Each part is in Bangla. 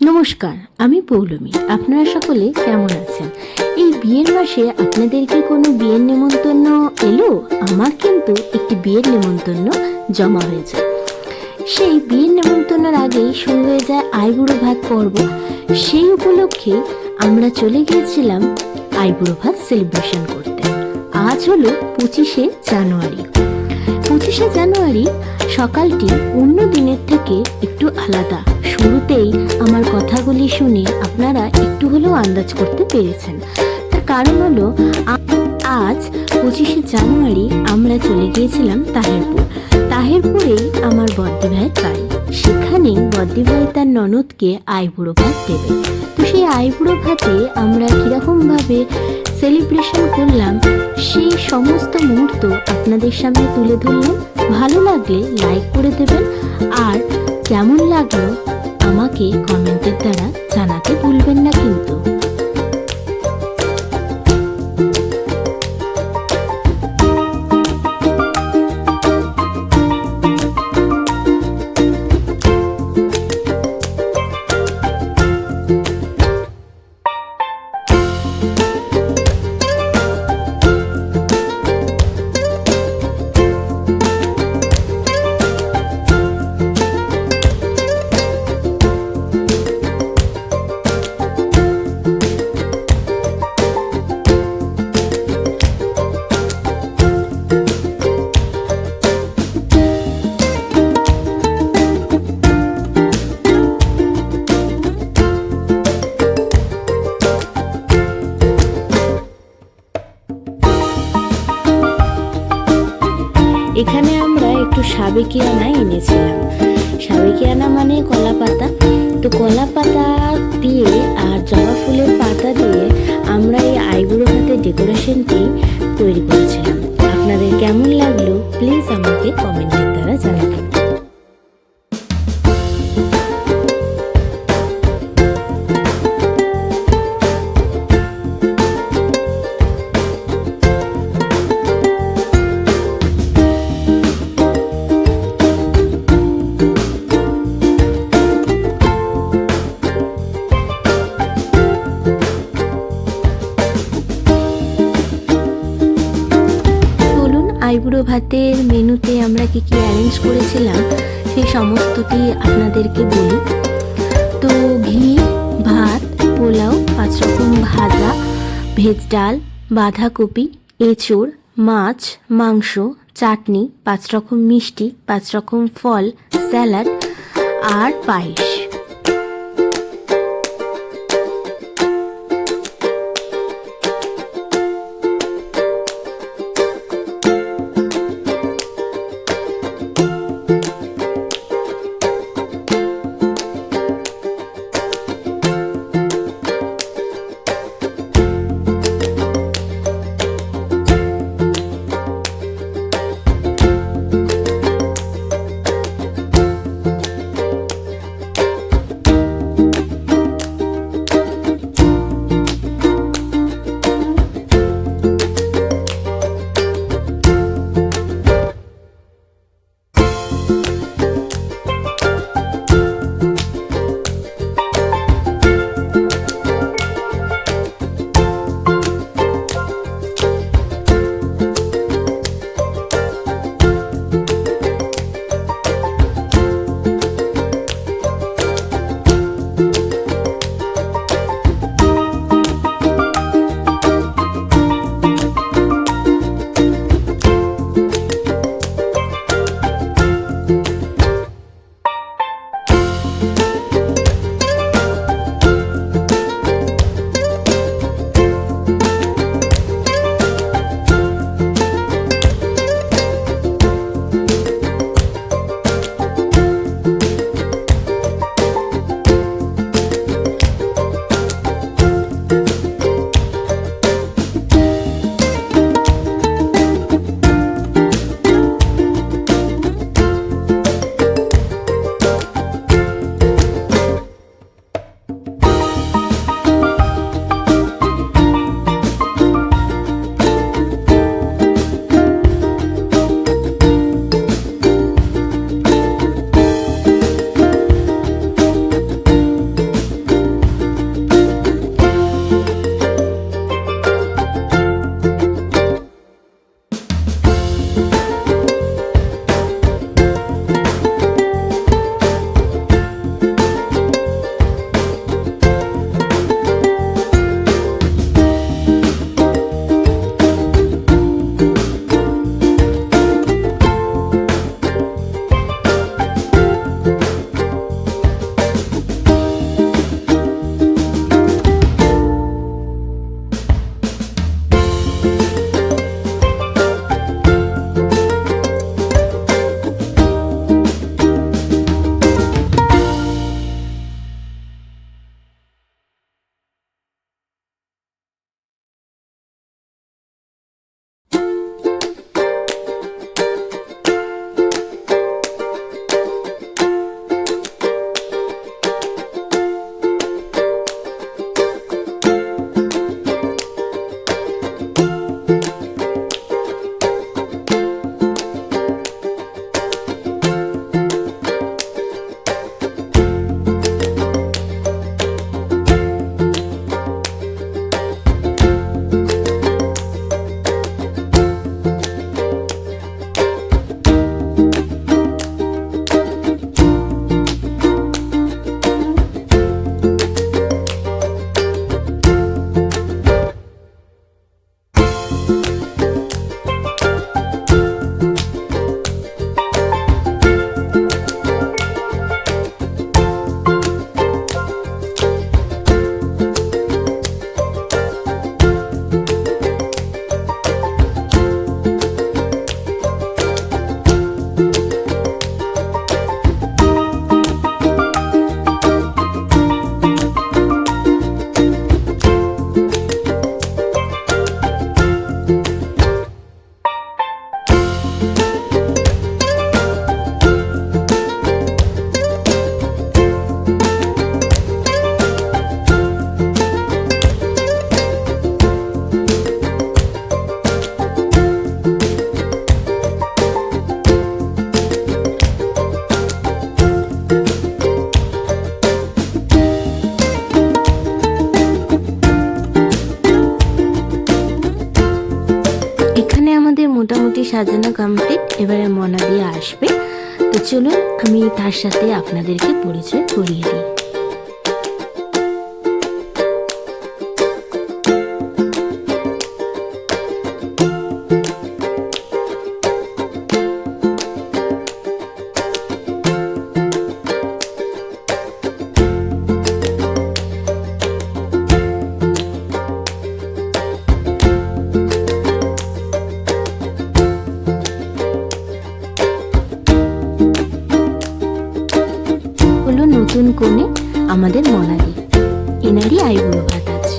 নমস্কার, আমি পৌলমী। আপনারা সকলে কেমন আছেন? এই বিয়ের মাসে আপনাদের কি কোনো বিয়ের নেমন্তন্ন এলো? আমার কিন্তু একটি বিয়ের নেমন্তন্ন জমা হয়েছে। সেই বিয়ের নেমন্তন্নের আগেই শুরু হয়ে যায় আইবুড়ো ভাত পর্ব। সেই উপলক্ষে আমরা চলে গিয়েছিলাম আইবুড়ো ভাত সেলিব্রেশন করতে। আজ হলো 25শে জানুয়ারি। 25শে জানুয়ারি সকালটি অন্য দিনের থেকে একটু আলাদা। শুরুতেই আমার কথাগুলি শুনে আপনারা একটু হলেও আন্দাজ করতে পেরেছেন। তার কারণ হলো আজ 25শে জানুয়ারি আমরা চলে গিয়েছিলাম তাহেরপুরেই আমার বদ্দি ভাইয়ের বাড়ি। সেখানে বদ্দি ভাই তার ননদকে আইবুড়ো ভাত দেবে। তো সেই আইবুড়ো ভাতে আমরা কীরকমভাবে সেলিব্রেশন করলাম সেই সমস্ত মুহূর্ত আপনাদের সামনে তুলে ধরলাম। ভালো লাগলে লাইক করে দেবেন, আর কেমন লাগলো আমাকে কমেন্টের দ্বারা জানাতে ভুলবেন না কিন্তু। এখানে আমরা একটু সাবেকিয়ানা এনেছিলাম। সাবেকিয়ানা মানে কলা পাতা। তো কলা পাতা দিয়ে আর জবা ফুলের পাতা দিয়ে আমরা এই আইবুড়ো ভাতের ডেকোরেশনটি তৈরি করেছিলাম। আপনাদের কেমন লাগলো প্লিজ আমাকে কমেন্টের দ্বারা জানাবেন। আইবুড়ো ভাতের মেনুতে আমরা কি কি অ্যারেঞ্জ করেছিলাম সেই সমস্তটি আপনাদেরকে বলি। তো ঘি, ভাত, পোলাও, 5 রকম ভাজা, ভেজ ডাল, বাঁধাকপি, এঁচোড়, মাছ, মাংস, চাটনি, 5 রকম মিষ্টি, 5 রকম ফল, স্যালাড আর পায়েস। সাজানো কমপ্লিট, এবারে মনা দিয়ে আসবে। তো চলুন আমি তার সাথে আপনাদেরকে পরিচয় করিয়ে দিই। নতুন কোণে আমাদের মনাদি, এনারই আইবুড়ো ভাত আছে।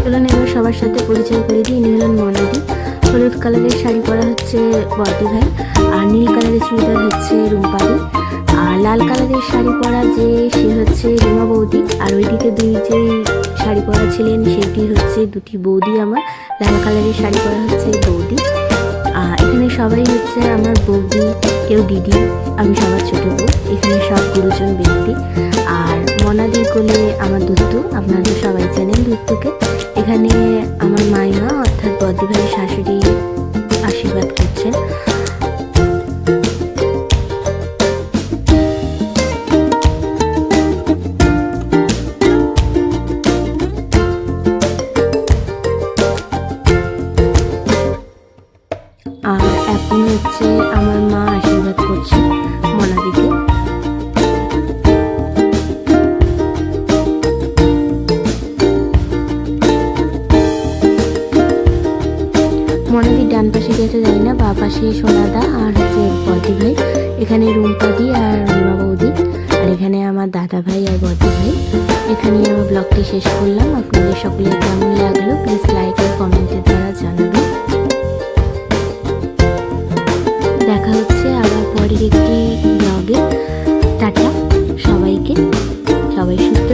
চলুন এবার সবার সাথে পরিচয় করে দিই। ইনি হলেন মনাদি। হলুদ কালারের শাড়ি পরা হচ্ছে বর্দি ভাই, আর নীল কালারের চুড়িদার হচ্ছে রুম্পাদি, আর লাল কালারের শাড়ি পরা যে সে হচ্ছে রুমা বৌদি, আর ওইদিকে দুই যে শাড়ি পরা ছিলেন সেটি হচ্ছে দুটি বৌদি আমার। লাল কালারের শাড়ি পরা হচ্ছে বৌদি। এখানে সবাই হচ্ছে আমার বৌদি, কেউ দিদি, আমি সবার ছোট বউ। এখানে সব গুরুজন ব্যক্তি। আর মনাদির কোলে আমার দুত্তু, আপনারা সবাই চেনেন দুত্তুকে। এখানে আমার মাইমা অর্থাৎ বর্দি ভাইয়ের শাশুড়ি আশীর্বাদ করছেন। আর এখন হচ্ছে আমার মা আশীর্বাদ করছে মনাদিকে। মনাদির ডান পাশে গেছে জানি না, বা পাশে সোনাদা আর হচ্ছে বর্দি ভাই। এখানে রুম্পাদি আর রুমা বৌদি, আর এখানে আমার দাদা ভাই আর বর্দি ভাই। এখানে আমার ব্লগটি শেষ করলাম। আপনাদের সকলের কেমন লাগলো প্লিজ লাইক আর কমেন্টের দ্বারা জানাবেন। দেখা হচ্ছে আবার পরের একটি ব্লগে। টাটা সবাইকে, সবাই সুস্থ